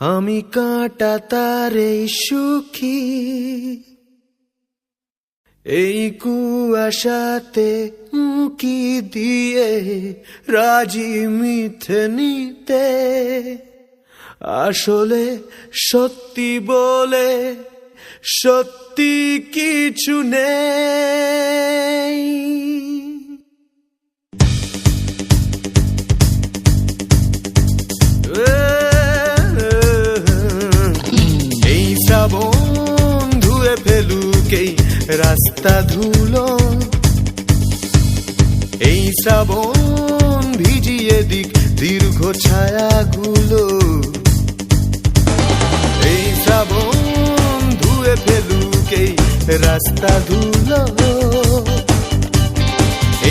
আমি কাঁটা তারে সুখী, এই কুয়াশাতে উঁকি দিয়ে রাজি মিথ্যে নিতে। আসলে সত্যি বলে সত্যি কিছু নেই। এই শ্রাবণ ধুয়ে ফেলুক এই রাস্তা ধুলো, এই শ্রাবণ ভিজিয়ে দিক দীর্ঘ ছায়াগুলো। এই শ্রাবণ ধুয়ে ফেলুক এই রাস্তা ধুলো,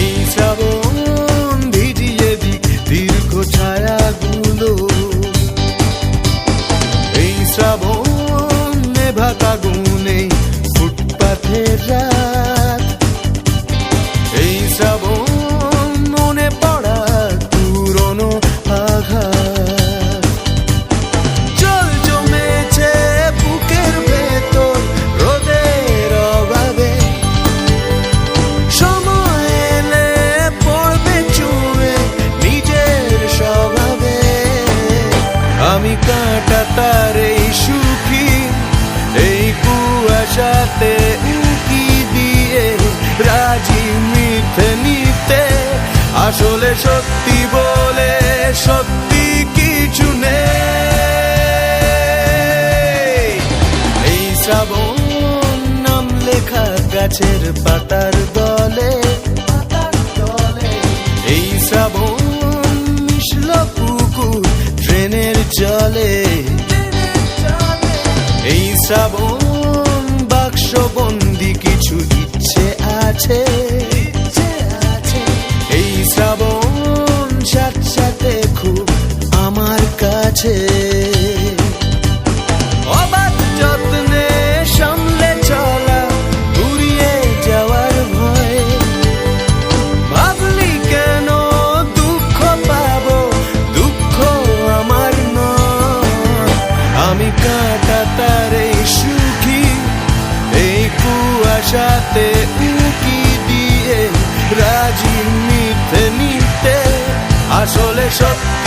এই শ্রাবণ ভিজিয়ে দিক দীর্ঘ ছায়াগুলো। এই শ্রাবণ নেভাকা গুনে ফুটপাথের রাত, এই শ্রাবণ মনে পড়া পুরনো আঘাত। জল জমেছে বুকের ভেতর রোদের অভাবে, সময় এলে পড়বে চুয়ে নিজের স্বভাবে। আমি কাঁটা তারে সুখী, এই কুয়াশাতে উঁকি দিয়ে রাজি মিথ্যে নিতে। আসলে সত্যি বলে সত্যি কিছু নেই। এই শ্রাবণ নাম লেখা গাছের পাতার দলে, এই শ্রাবণ মিশল পুকুর ট্রেনের জলে। এই শ্রাবণ বাক্সবন্দি কিছু ইচ্ছে আছে, এই শ্রাবণ সাথে খুব আমার কাছে। অবাধ যত্নে সামলে চলা ঘুরিয়ে যাওয়ার ভয়, ভাবলি কেন দুঃখ পাবো, দুঃখ আমার নয়। আমি কাঁটা তারে সুখী, এই কুয়াশাতে উঁকি দিয়ে রাজি মিথ্যে নিতে। আসলে সত্য